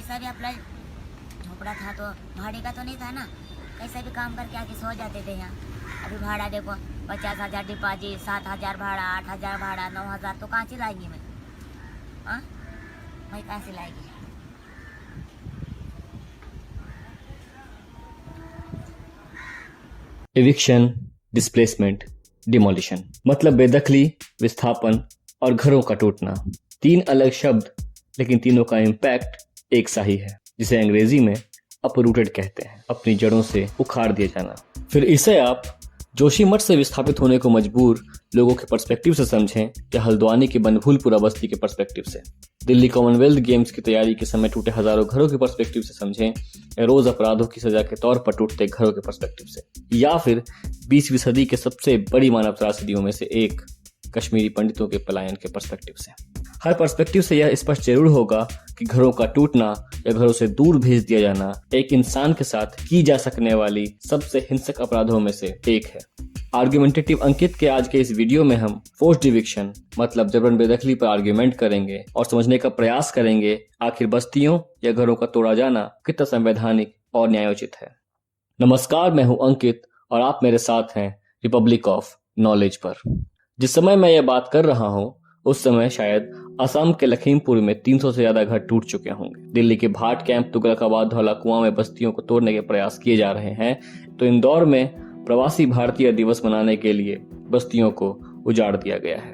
कैसा भी अपना झोपड़ा था तो भाड़े का तो नहीं था ना, कैसे भी काम करके आके सो जाते थे यहाँ। अभी भाड़ा देखो 50,000 डिपॉजिट, 7,000 भाड़ा, 8,000 भाड़ा, 9,000, तो कहाँ से लाएंगी मैं? हाँ, मैं कहाँ से लाएगी? एविक्शन, डिस्प्लेसमेंट, डिमोलिशन मतलब बेदखली, विस्थापन और घरों का टूटना। 3 अलग शब्द, लेकिन तीनों का इम्पैक्ट एक सा ही है, जिसे अंग्रेजी में अपरूटेड कहते हैं, अपनी जड़ों से उखाड़ दिया जाना। फिर इसे आप जोशीमठ से विस्थापित होने को मजबूर लोगों के पर्सपेक्टिव से समझें या हल्द्वानी की बनभूलपुरा बस्ती के पर्सपेक्टिव से, दिल्ली कॉमनवेल्थ गेम्स की तैयारी के समय टूटे हजारों घरों के पर्सपेक्टिव से समझें या रोज अपराधों की सजा के तौर पर टूटते घरों के पर्सपेक्टिव से, या फिर 20वीं सदी के सबसे बड़ी मानव त्रासदियों में से एक कश्मीरी पंडितों के पलायन के पर्सपेक्टिव से। हर पर्सपेक्टिव से यह स्पष्ट जरूर होगा कि घरों का टूटना या घरों से दूर भेज दिया जाना एक इंसान के साथ की जा सकने वाली सबसे हिंसक अपराधों में से एक है। आर्गुमेंटेटिव अंकित के आज के इस वीडियो में हम फोर्स्ड इविक्शन मतलब जबरन बेदखली पर आर्ग्यूमेंट करेंगे और समझने का प्रयास करेंगे आखिर बस्तियों या घरों का तोड़ा जाना कितना संवैधानिक और न्यायोचित है। नमस्कार, मैं हूं अंकित और आप मेरे साथ हैं रिपब्लिक ऑफ नॉलेज पर। जिस समय मैं यह बात कर रहा हूं उस समय शायद असम के लखीमपुर में 300 से ज्यादा घर टूट चुके होंगे। दिल्ली के भाट कैंप, तुगलकाबाद, धौला कुआं में बस्तियों को तोड़ने के प्रयास किए जा रहे हैं, तो इंदौर में प्रवासी भारतीय दिवस मनाने के लिए बस्तियों को उजाड़ दिया गया है।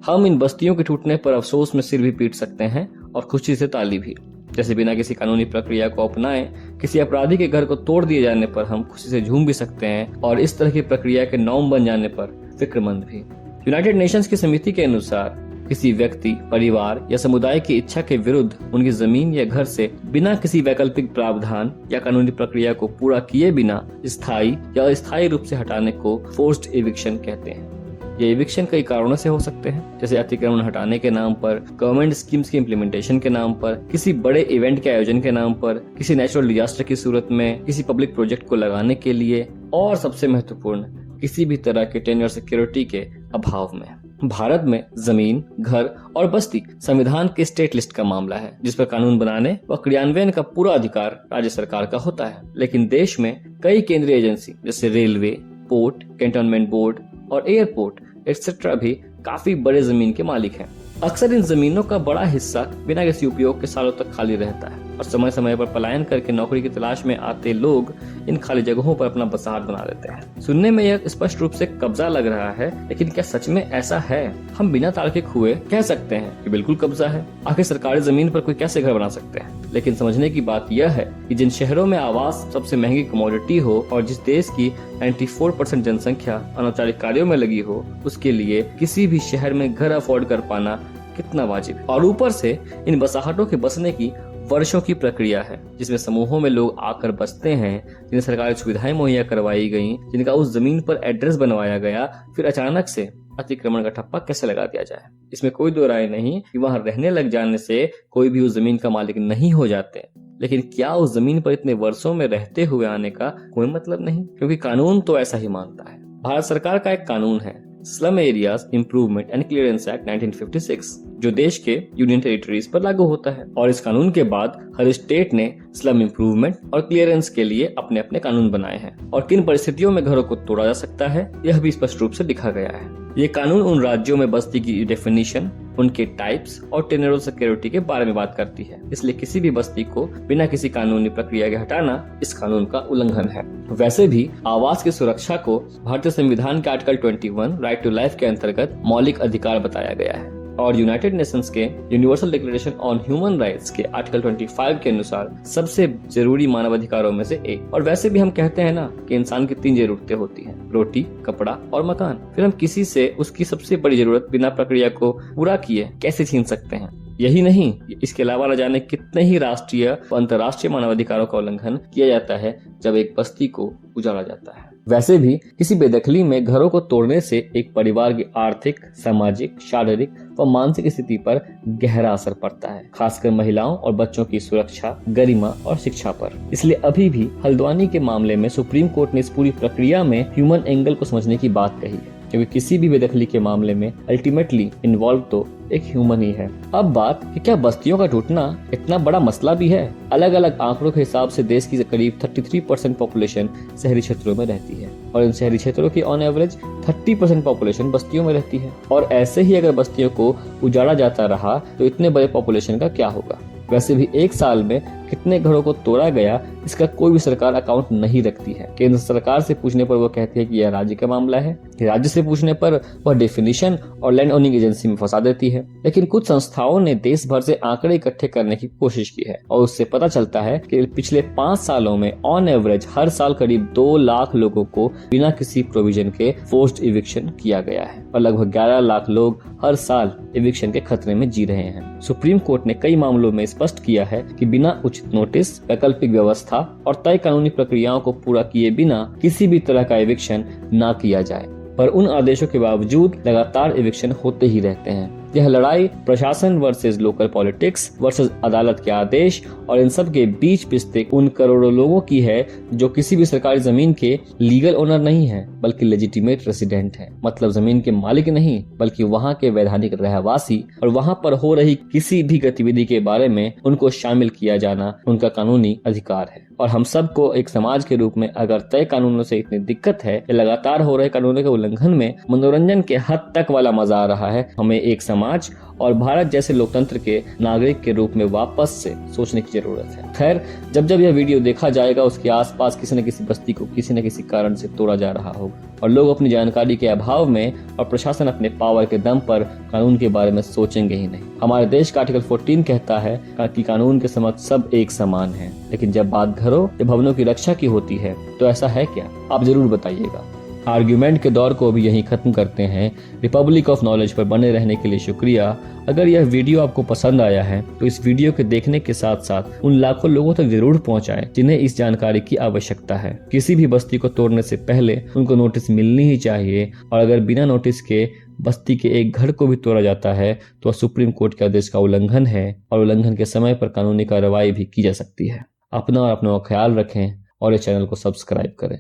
हम इन बस्तियों के टूटने पर अफसोस में सिर भी पीट सकते हैं और खुशी से ताली भी। जैसे बिना किसी कानूनी प्रक्रिया को अपनाए किसी अपराधी के घर को तोड़ दिए जाने पर हम खुशी से झूम भी सकते हैं और इस तरह की प्रक्रिया के नॉर्म बन जाने पर फिक्रमंद भी। यूनाइटेड नेशंस की समिति के अनुसार किसी व्यक्ति, परिवार या समुदाय की इच्छा के विरुद्ध उनकी जमीन या घर से बिना किसी वैकल्पिक प्रावधान या कानूनी प्रक्रिया को पूरा किए बिना स्थायी या अस्थायी रूप से हटाने को फोर्स्ड इविक्शन कहते हैं। ये इविक्शन कई कारणों से हो सकते हैं, जैसे अतिक्रमण हटाने के नाम पर, गवर्नमेंट स्कीम्स की इम्प्लीमेंटेशन के नाम पर, किसी बड़े इवेंट के आयोजन के नाम पर, किसी नेचुरल डिजास्टर की सूरत में, किसी पब्लिक प्रोजेक्ट को लगाने के लिए, और सबसे महत्वपूर्ण किसी भी तरह के टेन्योर सिक्योरिटी के अभाव में। भारत में जमीन, घर और बस्ती संविधान के स्टेट लिस्ट का मामला है, जिस पर कानून बनाने व क्रियान्वयन का पूरा अधिकार राज्य सरकार का होता है। लेकिन देश में कई केंद्रीय एजेंसी जैसे रेलवे, पोर्ट, कैंटोनमेंट बोर्ड और एयरपोर्ट एक्सेट्रा भी काफी बड़े जमीन के मालिक हैं। अक्सर इन जमीनों का बड़ा हिस्सा बिना किसी उपयोग के सालों तक खाली रहता है और समय समय पर पलायन करके नौकरी की तलाश में आते लोग इन खाली जगहों पर अपना बसाहट बना लेते हैं। सुनने में यह स्पष्ट रूप से कब्जा लग रहा है, लेकिन क्या सच में ऐसा है? हम बिना तार्किक हुए कह सकते हैं कि बिल्कुल कब्जा है। आखिर सरकारी जमीन पर कोई कैसे घर बना सकते हैं? लेकिन समझने की बात यह है कि जिन शहरों में आवास सबसे महंगी कमोडिटी हो और जिस देश की 94% जनसंख्या अनौपचारिक कार्यों में लगी हो, उसके लिए किसी भी शहर में घर अफोर्ड कर पाना कितना वाजिब है। और ऊपर से इन बसाहटों के बसने की वर्षों की प्रक्रिया है, जिसमें समूहों में लोग आकर बसते हैं, जिन्हें सरकारी सुविधाएं मुहैया करवाई गई, जिनका उस जमीन पर एड्रेस बनवाया गया, फिर अचानक से अतिक्रमण का ठप्पा कैसे लगा दिया जाए। इसमें कोई दो राय नहीं कि वहां रहने लग जाने से कोई भी उस जमीन का मालिक नहीं हो जाते, लेकिन क्या उस जमीन पर इतने वर्षों में रहते हुए आने का कोई मतलब नहीं? क्योंकि कानून तो ऐसा ही मानता है। भारत सरकार का एक कानून है, slum areas improvement and clearance act 1956, जो देश के यूनियन टेरिटरीज पर लागू होता है। और इस कानून के बाद हर स्टेट ने स्लम इम्प्रूवमेंट और क्लियरेंस के लिए अपने अपने कानून बनाए हैं और किन परिस्थितियों में घरों को तोड़ा जा सकता है यह भी स्पष्ट रूप से लिखा गया है। ये कानून उन राज्यों में बस्ती की डेफिनेशन, उनके टाइप्स और टेन्योरल सिक्योरिटी के बारे में बात करती है। इसलिए किसी भी बस्ती को बिना किसी कानूनी प्रक्रिया के हटाना इस कानून का उल्लंघन है। वैसे भी आवास की सुरक्षा को भारतीय संविधान के आर्टिकल 21 राइट टू लाइफ के अंतर्गत मौलिक अधिकार बताया गया है और यूनाइटेड नेशंस के universal declaration on human rights के आर्टिकल 25 के अनुसार सबसे जरूरी मानव अधिकारों में से एक। और वैसे भी हम कहते हैं ना कि इंसान की 3 जरूरतें होती हैं, रोटी, कपड़ा और मकान। फिर हम किसी से उसकी सबसे बड़ी जरूरत बिना प्रक्रिया को पूरा किए कैसे छीन सकते हैं? यही नहीं, इसके अलावा न जाने कितने ही राष्ट्रीय व अंतर्राष्ट्रीय मानवाधिकारों का उल्लंघन किया जाता है जब एक बस्ती को उजाड़ा जाता है। वैसे भी किसी बेदखली में घरों को तोड़ने से एक परिवार की आर्थिक, सामाजिक, शारीरिक व मानसिक स्थिति पर गहरा असर पड़ता है, खासकर महिलाओं और बच्चों की सुरक्षा, गरिमा और शिक्षा पर। इसलिए अभी भी हल्द्वानी के मामले में सुप्रीम कोर्ट ने इस पूरी प्रक्रिया में ह्यूमन एंगल को समझने की बात कही है। क्योंकि किसी भी बेदखली के मामले में अल्टीमेटली इन्वॉल्व तो एक ह्यूमन ही है। अब बात कि क्या बस्तियों का टूटना इतना बड़ा मसला भी है? अलग अलग आंकड़ों के हिसाब से देश की करीब 33% पॉपुलेशन शहरी क्षेत्रों में रहती है और इन शहरी क्षेत्रों की ऑन एवरेज 30% पॉपुलेशन बस्तियों में रहती है। और ऐसे ही अगर बस्तियों को उजाड़ा जाता रहा तो इतने बड़े पॉपुलेशन का क्या होगा? वैसे भी एक साल में कितने घरों को तोड़ा गया इसका कोई भी सरकार अकाउंट नहीं रखती है। केंद्र सरकार से पूछने पर वो कहती है कि यह राज्य का मामला है, राज्य से पूछने पर वह डेफिनेशन और लैंड ओनिंग एजेंसी में फंसा देती है। लेकिन कुछ संस्थाओं ने देश भर से आंकड़े इकट्ठे करने की कोशिश की है और उससे पता चलता है कि पिछले 5 सालों में ऑन एवरेज हर साल करीब 2 लाख लोगों को बिना किसी प्रोविजन के फोर्स्ड इविक्शन किया गया है और लगभग 11 लाख लोग हर साल इविक्शन के खतरे में जी रहे हैं। सुप्रीम कोर्ट ने कई मामलों में स्पष्ट किया है कि बिना उचित नोटिस, वैकल्पिक व्यवस्था और तय कानूनी प्रक्रियाओं को पूरा किए बिना किसी भी तरह का इविक्शन ना किया जाए। पर उन आदेशों के बावजूद लगातार इविक्शन होते ही रहते हैं। यह लड़ाई प्रशासन वर्सेस लोकल पॉलिटिक्स वर्सेस अदालत के आदेश और इन सब के बीच पिसते उन करोड़ों लोगों की है जो किसी भी सरकारी जमीन के लीगल ओनर नहीं है बल्कि लेजिटिमेट रेसिडेंट है। मतलब जमीन के मालिक नहीं बल्कि वहाँ के वैधानिक रहवासी, और वहाँ पर हो रही किसी भी गतिविधि के बारे में उनको शामिल किया जाना उनका कानूनी अधिकार है। और हम सबको एक समाज के रूप में अगर तय कानूनों से इतनी दिक्कत है कि लगातार हो रहे कानूनों के उल्लंघन में मनोरंजन के हद तक वाला मजा आ रहा है, हमें एक समाज और भारत जैसे लोकतंत्र के नागरिक के रूप में वापस से सोचने की जरूरत है। खैर, जब जब यह वीडियो देखा जाएगा उसके आसपास किसी न किसी बस्ती को किसी न किसी कारण से तोड़ा जा रहा होगा और लोग अपनी जानकारी के अभाव में और प्रशासन अपने पावर के दम पर कानून के बारे में सोचेंगे ही नहीं। हमारे देश का आर्टिकल 14 कहता है कि कानून के समक्ष सब एक समान है, लेकिन जब बात घरों या भवनों की रक्षा की होती है तो ऐसा है क्या? आप जरूर बताइएगा। आर्ग्यूमेंट के दौर को भी यहीं खत्म करते हैं। रिपब्लिक ऑफ नॉलेज पर बने रहने के लिए शुक्रिया। अगर यह वीडियो आपको पसंद आया है तो इस वीडियो के देखने के साथ साथ उन लाखों लोगों तक जरूर पहुंचाएं जिन्हें इस जानकारी की आवश्यकता है। किसी भी बस्ती को तोड़ने से पहले उनको नोटिस मिलनी ही चाहिए और अगर बिना नोटिस के बस्ती के एक घर को भी तोड़ा जाता है तो सुप्रीम कोर्ट के आदेश का उल्लंघन है और उल्लंघन के समय पर कानूनी कार्रवाई भी की जा सकती है। अपना और अपनों का ख्याल रखें और इस चैनल को सब्सक्राइब करें।